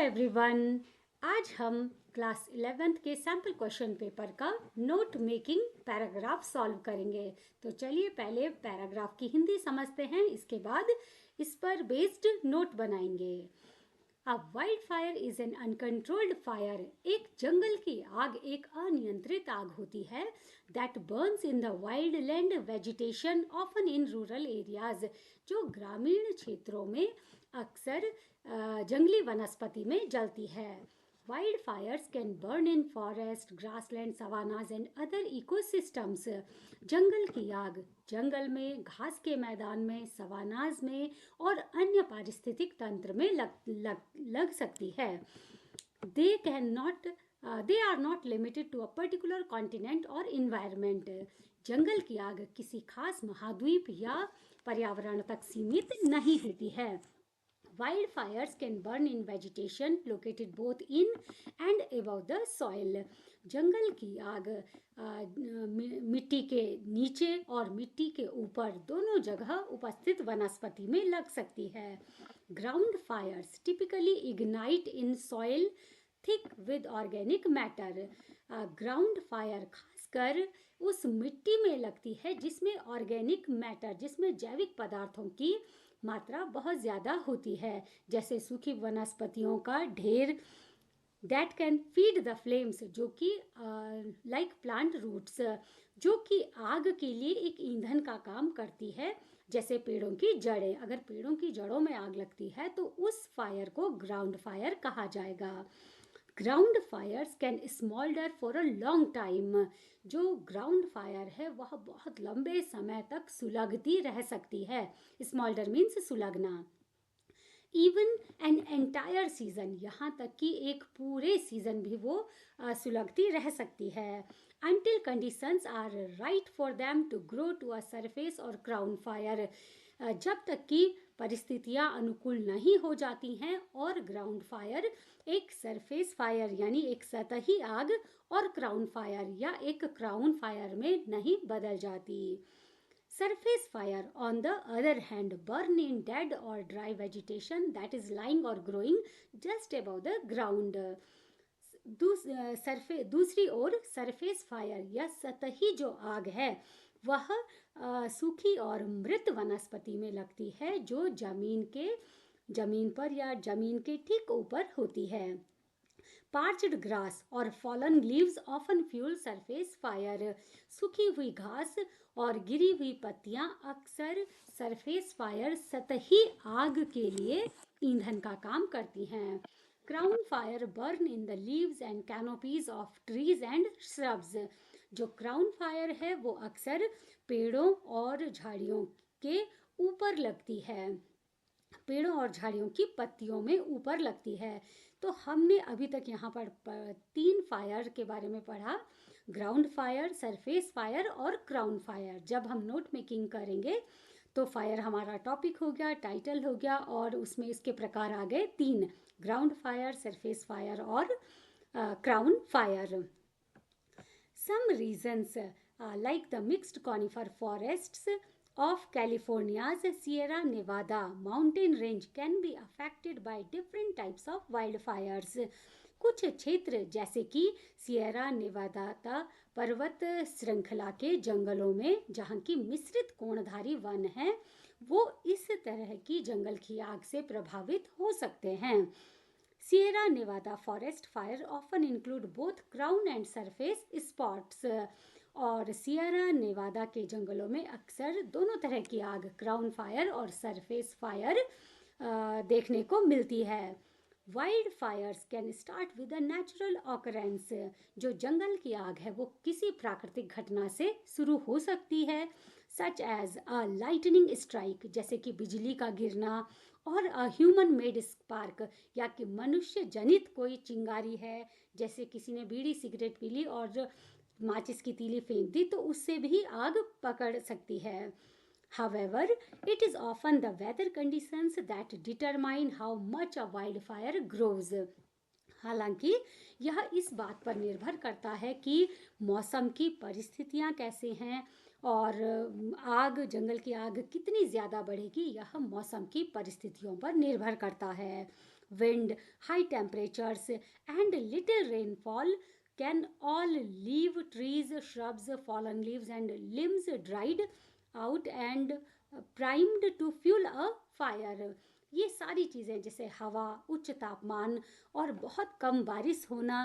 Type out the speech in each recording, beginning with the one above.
Everyone, आज हम class 11th के सैम्पल क्वेश्चन पेपर का नोट मेकिंग पैराग्राफ सॉल्व करेंगे। तो चलिए पहले पैराग्राफ की हिंदी समझते हैं, इसके बाद इस पर बेस्ड नोट बनाएंगे। A wild fire is an uncontrolled fire. एक जंगल की आग एक अनियंत्रित आग होती है that burns in the wild land vegetation often in rural areas, जो ग्रामीण क्षेत्रों में अक्सर जंगली वनस्पति में जलती है। Wild fires can burn in forest, grassland, savannas and other ecosystems. जंगल की आग जंगल में, घास के मैदान में, सवानाज में और अन्य पारिस्थितिक तंत्र में लग सकती है। They can not they are not limited to a particular continent और इन्वायरमेंट। जंगल की आग किसी खास महाद्वीप या पर्यावरण तक सीमित नहीं होती है। Wildfires can burn in vegetation located both in and above the soil. जंगल की आग मिट्टी के नीचे और मिट्टी के ऊपर दोनों जगह उपस्थित वनस्पति में लग सकती है। Ground fires typically ignite in soil thick with organic matter. Ground fire खासकर उस मिट्टी में लगती है जिसमें ऑर्गेनिक मैटर, जिसमें जैविक पदार्थों की मात्रा बहुत ज़्यादा होती है, जैसे सूखी वनस्पतियों का ढेर। That can feed the flames, जो कि लाइक प्लांट रूट्स, जो कि आग के लिए एक ईंधन का काम करती है, जैसे पेड़ों की जड़ें। अगर पेड़ों की जड़ों में आग लगती है तो उस फायर को ग्राउंड फायर कहा जाएगा। Ground fires can smoulder for a long time. जो ग्राउंड फायर है वह बहुत लंबे समय तक सुलगती रह सकती है। स्मॉल्डर मीन्स सुलगना। इवन एन एंटायर सीजन, यहाँ तक कि एक पूरे सीजन भी वो सुलगती रह सकती है। until conditions are right for them to grow to a surface or crown fire, जब तक कि परिस्थितियां अनुकूल नहीं हो जाती हैं और ग्राउंड फायर एक सरफेस फायर यानी एक सतही आग और क्राउन फायर या एक क्राउन फायर में नहीं बदल जाती। Surface fire, on the other hand, burn in dead or dry vegetation that is lying or growing just above the ground. दूसरी ओर सरफेस फायर या सतही जो आग है वह सूखी और मृत वनस्पति में लगती है जो जमीन पर या जमीन के ठीक ऊपर होती है। Parched grass or fallen leaves often fuel surface fire. सूखी हुई घास और गिरी हुई पत्तियां अक्सर सरफेस फायर सतही आग के लिए ईंधन का काम करती हैं। Crown fire burn in the leaves and canopies of trees and shrubs. जो क्राउन फायर है वो अक्सर पेड़ों और झाड़ियों के ऊपर लगती है, पेड़ों और झाड़ियों की पत्तियों में ऊपर लगती है। तो हमने अभी तक यहाँ पर 3 फायर के बारे में पढ़ा, ग्राउंड फायर, सरफेस फायर और क्राउन फायर। जब हम नोट मेकिंग करेंगे तो फायर हमारा टॉपिक हो गया, टाइटल हो गया और उसमें इसके प्रकार आ गए 3, ग्राउंड फायर, सरफेस फायर और crown fire. Some regions like the mixed conifer forests of California's Sierra Nevada mountain range can be affected by different types of wildfires. कुछ क्षेत्र जैसे कि सियरा नेवादा पर्वत श्रृंखला के जंगलों में जहाँ की मिश्रित कोणधारी वन है, वो इस तरह की जंगल की आग से प्रभावित हो सकते हैं। Sierra Nevada forest fire often include both crown and surface spots. और सियरा नेवादा के जंगलों में अक्सर दोनों तरह की आग, क्राउन फायर और सरफेस फायर देखने को मिलती है। Wild fires can start with a natural occurrence. जो जंगल की आग है वो किसी प्राकृतिक घटना से शुरू हो सकती है, such as a lightning strike, जैसे कि बिजली का गिरना, और अ ह्यूमन मेड स्पार्क, या कि मनुष्य जनित कोई चिंगारी है, जैसे किसी ने बीड़ी सिगरेट पी ली और माचिस की तीली फेंक दी तो उससे भी आग पकड़ सकती है। However, it is often the weather conditions that determine how much a wildfire grows. हालांकि यह इस बात पर निर्भर करता है कि मौसम की परिस्थितियां कैसे हैं और जंगल की आग कितनी ज़्यादा बढ़ेगी, यह मौसम की परिस्थितियों पर निर्भर करता है। Wind, high temperatures, and little rainfall can all leave trees, shrubs, fallen leaves, and limbs dried out and primed to fuel a fire. ये सारी चीज़ें जैसे हवा, उच्च तापमान और बहुत कम बारिश होना,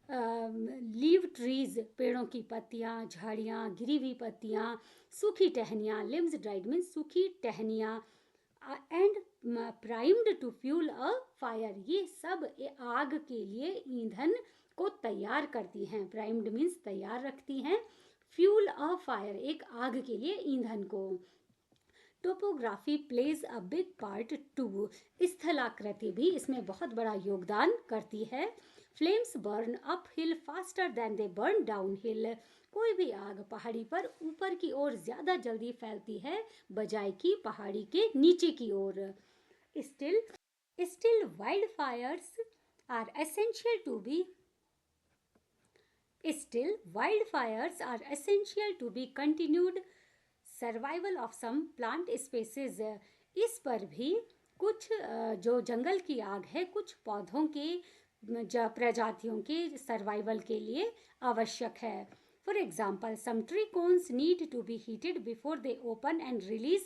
लीव ट्रीज पेड़ों की पत्तियाँ, झाड़ियाँ, गिरी हुई पत्तियाँ, सूखी टहनियाँ, लिम्स ड्राइड मीन्स सूखी टहनियाँ, and primed to fuel a fire, ये सब आग के लिए ईंधन को तैयार करती हैं. प्राइम्ड मीन्स तैयार रखती हैं, फ्यूल अ फायर एक आग के लिए ईंधन को. Topography plays a big part too, स्थलाकृति भी इसमें बहुत बड़ा योगदान करती है. Flames burn uphill faster than they burn downhill, कोई भी आग पहाड़ी पर ऊपर की ओर ज़्यादा जल्दी फैलती है बजाय कि पहाड़ी के नीचे की ओर. Still wild fires are essential to be Still, wildfires are essential to be continued survival of some plant species. इस पर भी कुछ जो जंगल की आग है कुछ पौधों के प्रजातियों के सर्वाइवल के लिए आवश्यक है. For example, some tree cones need to be heated before they open and release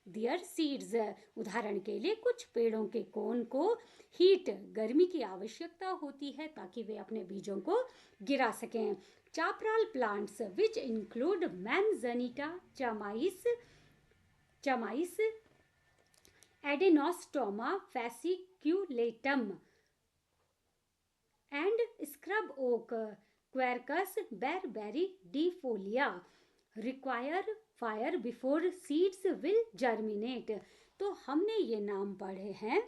their seeds. उदाहरण के लिए कुछ पेड़ों के कोन को हीट गर्मी की आवश्यकता होती है ताकि वे अपने बीजों को गिरा सकें. Chaparral plants which include manzanita, chamise, adenostoma fasciculatum and scrub oak, Quercus berberidifolia require fire before seeds will germinate. तो हमने ये नाम पढ़े हैं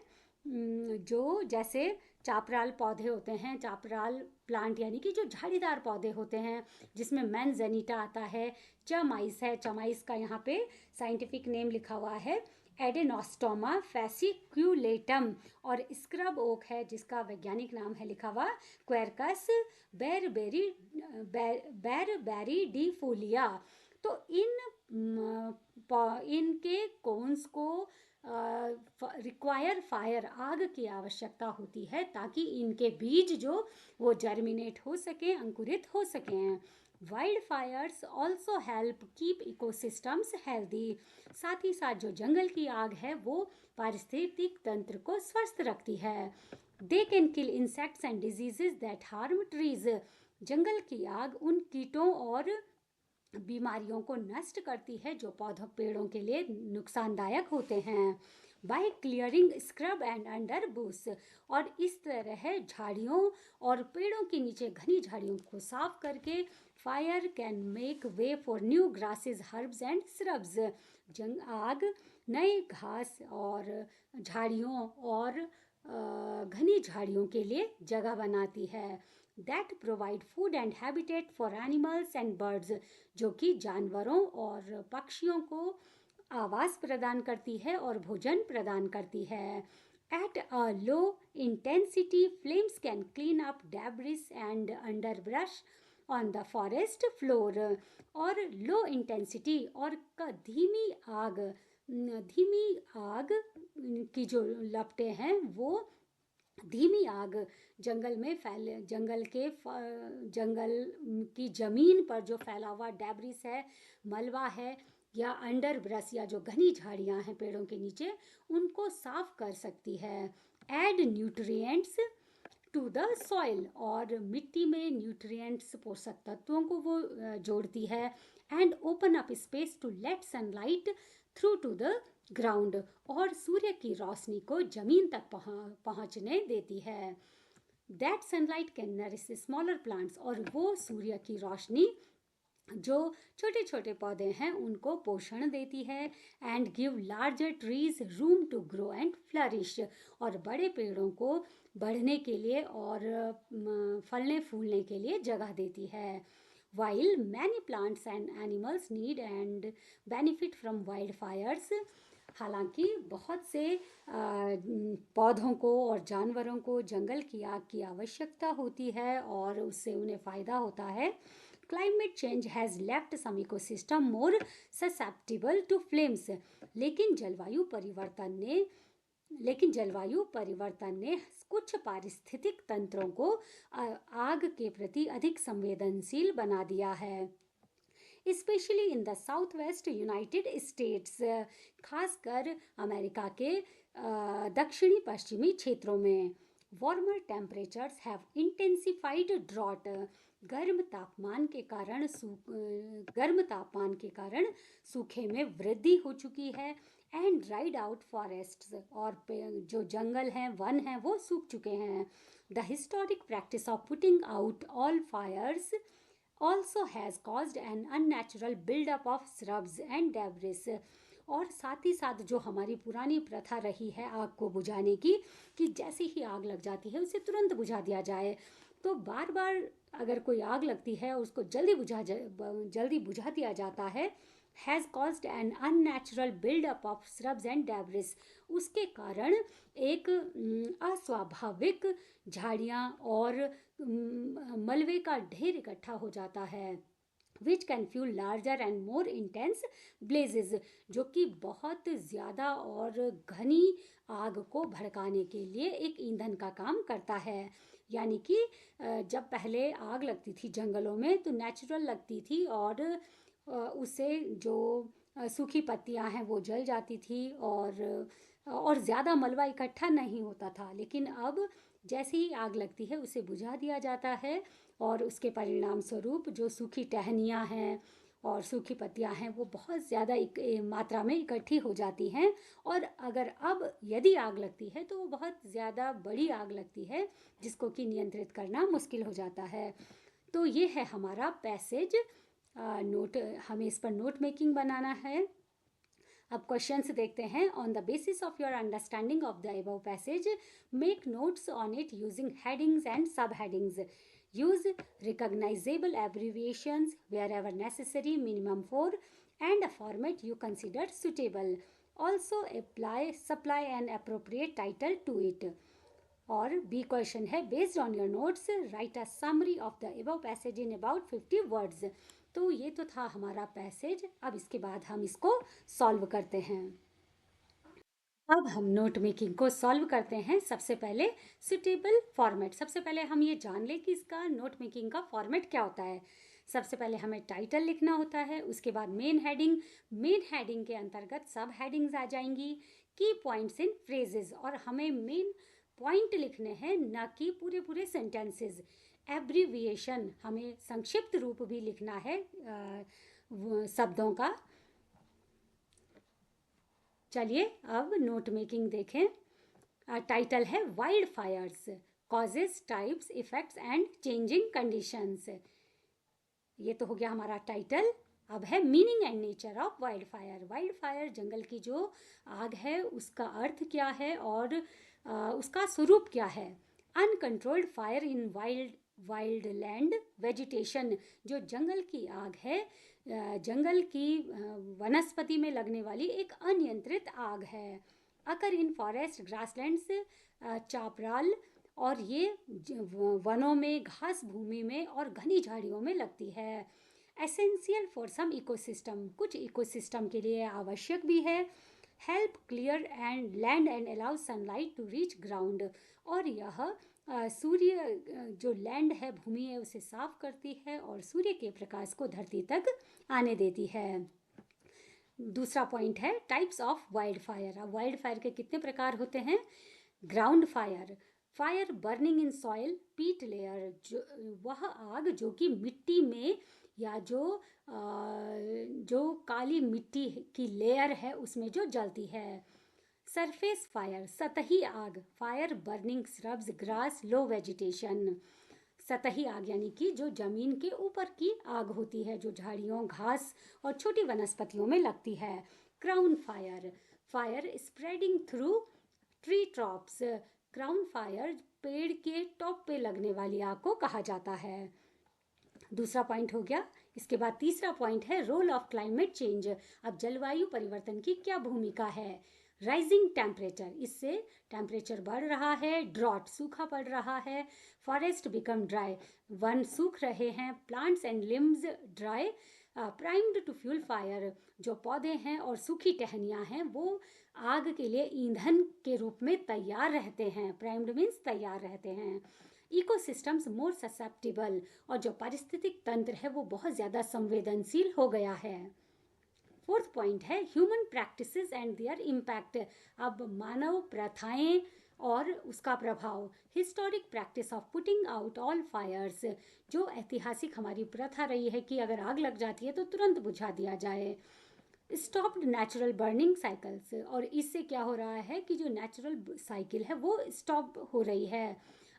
जो जैसे चापराल पौधे होते हैं, चापराल प्लांट यानी कि जो झाड़ीदार पौधे होते हैं जिसमें मैनजनीटा आता है, चमाइस है, चमाइस का यहाँ पे साइंटिफिक नेम लिखा हुआ है एडेनोस्टोमा fasciculatum, और स्क्रब ओक है जिसका वैज्ञानिक नाम है लिखा हुआ क्वेरकस बेरबेरिडिफोलिया. तो इनके कोन्स को रिक्वायर फायर, आग की आवश्यकता होती है ताकि इनके बीज जो वो जर्मिनेट हो सके, अंकुरित हो सकें. Wild Fyers also help keep ecosystems healthy. साथ ही साथ जो जंगल की आग है वो पारिस्थितिक तंत्र को स्वस्थ रखती है. They can kill insects and diseases that harm trees. जंगल की आग उन कीटों और बीमारियों को नष्ट करती है जो पौधों पेड़ों के लिए नुकसानदायक होते हैं. By clearing scrub and under bush, और इस तरह झाड़ियों और पेड़ों के नीचे घनी झाड़ियों को साफ करके fire can make way for new grasses, herbs and shrubs. आग नए घास और झाड़ियों और घनी झाड़ियों के लिए जगह बनाती है. That provide food and habitat for animals and birds, जो कि जानवरों और पक्षियों को आवास प्रदान करती है और भोजन प्रदान करती है. At a low intensity flames can clean up debris and underbrush on the forest floor. और लो इंटेंसिटी और धीमी आग की जो लपटें हैं वो धीमी आग जंगल की ज़मीन पर जो फैला हुआ डेब्रिस है, मलबा है या अंडर ब्रश या जो घनी झाड़ियाँ हैं पेड़ों के नीचे, उनको साफ कर सकती है. Add nutrients to the soil, और मिट्टी में न्यूट्रिएंट्स पोषक तत्वों को वो जोड़ती है. And open up space to let sunlight through to the ground, और सूर्य की रोशनी को जमीन तक पहुंचने देती है. That sunlight can nourish smaller plants, और वो सूर्य की रोशनी जो छोटे छोटे पौधे हैं उनको पोषण देती है. And give larger trees room to grow and flourish, और बड़े पेड़ों को बढ़ने के लिए और फलने फूलने के लिए जगह देती है. While many plants and animals need and benefit from wildfires, हालांकि बहुत से पौधों को और जानवरों को जंगल की आग की आवश्यकता होती है और उससे उन्हें फ़ायदा होता है. Climate change has left some ecosystem more susceptible to flames, लेकिन जलवायु परिवर्तन ने लेकिन जलवायु परिवर्तन ने कुछ पारिस्थितिक तंत्रों को आग के प्रति अधिक संवेदनशील बना दिया है, especially in the southwest United States, खासकर अमेरिका के दक्षिणी पश्चिमी क्षेत्रों में। Warmer temperatures have intensified drought, गर्म तापमान के कारण सूखे में वृद्धि हो चुकी है। एंड ड्राइड आउट फॉरेस्ट्स, और जो जंगल हैं, वन हैं, वो सूख चुके हैं। The historic practice of putting out all fires also has caused an unnatural build-up of shrubs and debris। और साथ ही साथ जो हमारी पुरानी प्रथा रही है आग को बुझाने की, कि जैसे ही आग लग जाती है उसे तुरंत बुझा दिया जाए, तो बार बार अगर कोई आग लगती है और उसको जल्दी बुझा दिया जाता है, has caused an unnatural buildup of shrubs and debris, उसके कारण एक अस्वाभाविक झाड़ियाँ और मलबे का ढेर इकट्ठा हो जाता है, which can fuel larger and more intense blazes, जो कि बहुत ज़्यादा और घनी आग को भड़काने के लिए एक ईंधन का काम करता है। यानी कि जब पहले आग लगती थी जंगलों में तो नेचुरल लगती थी, और उससे जो सूखी पत्तियां हैं वो जल जाती थी, और ज़्यादा मलबा इकट्ठा नहीं होता था। लेकिन अब जैसे ही आग लगती है उसे बुझा दिया जाता है, और उसके परिणाम स्वरूप जो सूखी टहनियाँ हैं और सूखी पत्तियाँ हैं वो बहुत ज़्यादा मात्रा में इकट्ठी हो जाती हैं। और अगर अब यदि आग लगती है तो वो बहुत ज़्यादा बड़ी आग लगती है, जिसको कि नियंत्रित करना मुश्किल हो जाता है। तो ये है हमारा पैसेज नोट, हमें इस पर नोट मेकिंग बनाना है। अब क्वेश्चंस देखते हैं। On the basis of your understanding of the above passage, make notes on it using headings and sub headings. Use recognisable abbreviations wherever necessary, minimum 4, and a format you consider suitable. Also supply an appropriate title to it. और B question है, based on your notes right a summary of the above passage in about 50 words. तो ये तो था हमारा passage. अब इसके बाद हम इसको सॉल्व करते हैं। अब हम नोट मेकिंग को सॉल्व करते हैं। सबसे पहले सुटेबल फॉर्मेट, सबसे पहले हम ये जान लें कि इसका नोट मेकिंग का फॉर्मेट क्या होता है। सबसे पहले हमें टाइटल लिखना होता है, उसके बाद मेन हेडिंग के अंतर्गत सब हेडिंग्स आ जाएंगी, की पॉइंट्स इन फ्रेजेस, और हमें मेन पॉइंट लिखने हैं, ना कि पूरे सेंटेंसेस। एब्रीविएशन, हमें संक्षिप्त रूप भी लिखना है शब्दों का। चलिए अब नोट मेकिंग देखें। टाइटल है wild fires, causes, types, effects and changing conditions. ये तो हो गया हमारा टाइटल। अब है meaning and nature of wild fire. Wild fire, जंगल की जो आग है, उसका अर्थ क्या है और उसका स्वरूप क्या है। Uncontrolled fire in wild land vegetation, जो जंगल की आग है, जंगल की वनस्पति में लगने वाली एक अनियंत्रित आग है। अकर इन फॉरेस्ट, ग्रासलैंड्स, चापराल, और ये वनों में, घास भूमि में और घनी झाड़ियों में लगती है। एसेंशियल फॉर सम इकोसिस्टम, कुछ इकोसिस्टम के लिए आवश्यक भी है। Help clear and land and allow sunlight to reach ground, और यह सूर्य जो लैंड है, भूमि है, उसे साफ करती है और सूर्य के प्रकाश को धरती तक आने देती है। दूसरा पॉइंट है टाइप्स ऑफ वाइल्ड फायर। अब वाइल्ड फायर के कितने प्रकार होते हैं। Ground fire, fire burning in soil पीट लेयर, जो वह आग जो कि मिट्टी में या जो काली मिट्टी की लेयर है उसमें जो जलती है। सरफेस फायर, सतही आग, फायर बर्निंग श्रब्स, ग्रास, लो वेजिटेशन। सतही आग यानी कि जो जमीन के ऊपर की आग होती है, जो झाड़ियों, घास और छोटी वनस्पतियों में लगती है। Crown fire, fire spreading through tree tops, crown fire पेड़ के टॉप पे लगने वाली आग को कहा जाता है। दूसरा पॉइंट हो गया। इसके बाद तीसरा पॉइंट है रोल ऑफ क्लाइमेट चेंज। अब जलवायु परिवर्तन की क्या भूमिका है। राइजिंग टेम्परेचर, इससे टेम्परेचर बढ़ रहा है। ड्रॉट, सूखा पड़ रहा है। फॉरेस्ट बिकम ड्राई, वन सूख रहे हैं। Plants and limbs dry, primed to fuel fire, जो पौधे हैं और सूखी टहनियाँ हैं वो आग के लिए ईंधन के रूप में तैयार रहते हैं। प्राइम्ड मीन्स तैयार रहते हैं। इकोसिस्टम्स मोर ससेप्टिबल, और जो पारिस्थितिक तंत्र है वो बहुत ज़्यादा संवेदनशील हो गया है। फोर्थ पॉइंट है human practices and their impact. अब मानव प्रथाएं और उसका प्रभाव। Historic practice of putting out all fires, जो ऐतिहासिक हमारी प्रथा रही है कि अगर आग लग जाती है तो तुरंत बुझा दिया जाए। स्टॉप्ड नेचुरल बर्निंग साइकिल्स, और इससे क्या हो रहा है कि जो नेचुरल साइकिल है वो स्टॉप हो रही है।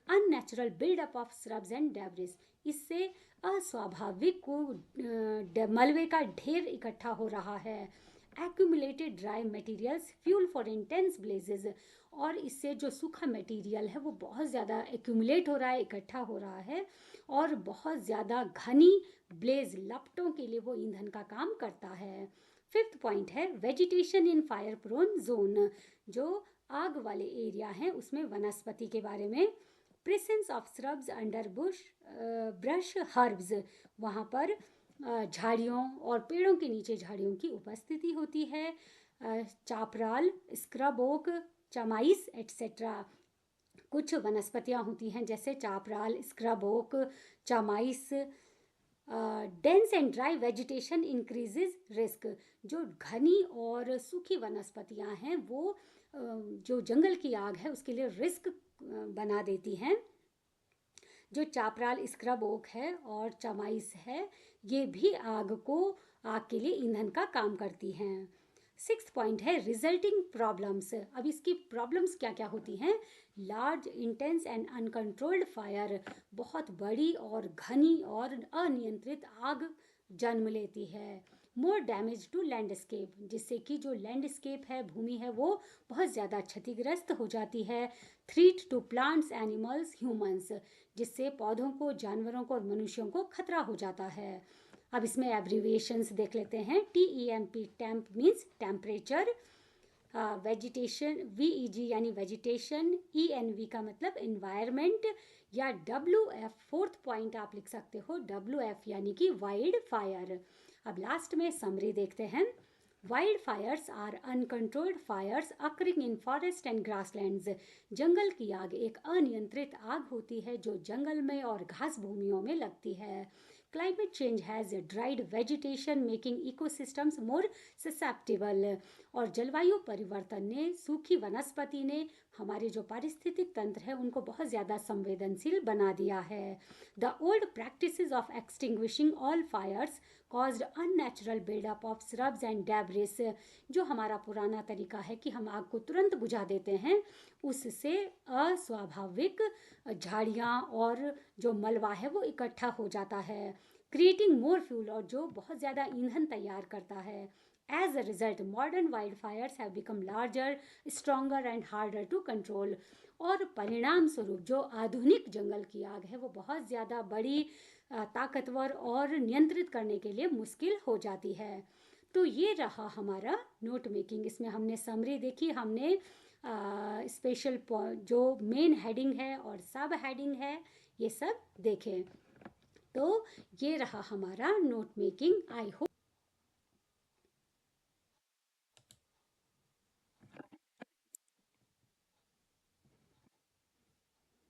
Unnatural buildup of shrubs and debris, इससे अस्वाभाविक मलबे का ढेर इकट्ठा हो रहा है। Accumulated dry materials fuel for intense blazes, और इससे जो सूखा मटेरियल है वो बहुत ज़्यादा एक्यूमुलेट हो रहा है, इकट्ठा हो रहा है, और बहुत ज़्यादा घनी ब्लेज लपटों के लिए वो ईंधन का काम करता है। फिफ्थ पॉइंट है vegetation in fire prone zone, जो आग वाले एरिया हैं उसमें वनस्पति के बारे में। Presence of shrubs under Bush brush herbs, वहाँ पर झाड़ियों और पेड़ों के नीचे झाड़ियों की उपस्थिति होती है। Chaparral, scrub oak, chamise etcetera, कुछ वनस्पतियाँ होती हैं जैसे chaparral, scrub oak, chamise. Dense and dry vegetation increases risk, जो घनी और सूखी वनस्पतियाँ हैं वो जो जंगल की आग है उसके लिए रिस्क बना देती हैं। जो चापराल, स्क्रब ओक है और चमाइस है, ये भी आग के लिए ईंधन का काम करती हैं। सिक्स्थ पॉइंट है रिजल्टिंग प्रॉब्लम्स। अब इसकी प्रॉब्लम्स क्या क्या होती हैं? Large, intense and uncontrolled fire, बहुत बड़ी और घनी और अनियंत्रित आग जन्म लेती है। मोर डैमेज टू लैंडस्केप, जिससे कि जो लैंडस्केप है, भूमि है, वो बहुत ज़्यादा क्षतिग्रस्त हो जाती है। Threat to plants, animals, humans, जिससे पौधों को, जानवरों को और मनुष्यों को खतरा हो जाता है। अब इसमें एब्रीविएशंस देख लेते हैं। TEMP, temp means temperature, vegetation, VEG यानी वेजिटेशन, ENV का मतलब एनवायरमेंट, या WF, फोर्थ पॉइंट आप लिख सकते हो WF यानी कि वाइल्ड फायर। अब लास्ट में समरी देखते हैं। Wild fires are uncontrolled fires occurring in forest and grasslands, जंगल की आग एक अनियंत्रित आग होती है जो जंगल में और घास भूमियों में लगती है। Climate change has dried vegetation making ecosystems more susceptible, और जलवायु परिवर्तन ने, सूखी वनस्पति ने हमारे जो पारिस्थितिक तंत्र है उनको बहुत ज़्यादा संवेदनशील बना दिया है। The old practices of extinguishing all fires caused unnatural buildup of shrubs and debris, जो हमारा पुराना तरीका है कि हम आग को तुरंत बुझा देते हैं, उससे अस्वाभाविक झाड़ियाँ और जो मलबा है वो इकट्ठा हो जाता है। क्रिएटिंग मोर फ्यूल, और जो बहुत ज़्यादा ईंधन तैयार करता है। As a result modern wild fires have become larger, stronger and harder to control, और परिणाम स्वरूप जो आधुनिक जंगल की आग है वो बहुत ज़्यादा बड़ी, ताकतवर और नियंत्रित करने के लिए मुश्किल हो जाती है। तो ये रहा हमारा नोट मेकिंग। इसमें हमने समरी देखी, हमने स्पेशल जो मेन हेडिंग है और सब हेडिंग है ये सब देखें। तो ये रहा हमारा नोट मेकिंग। I hope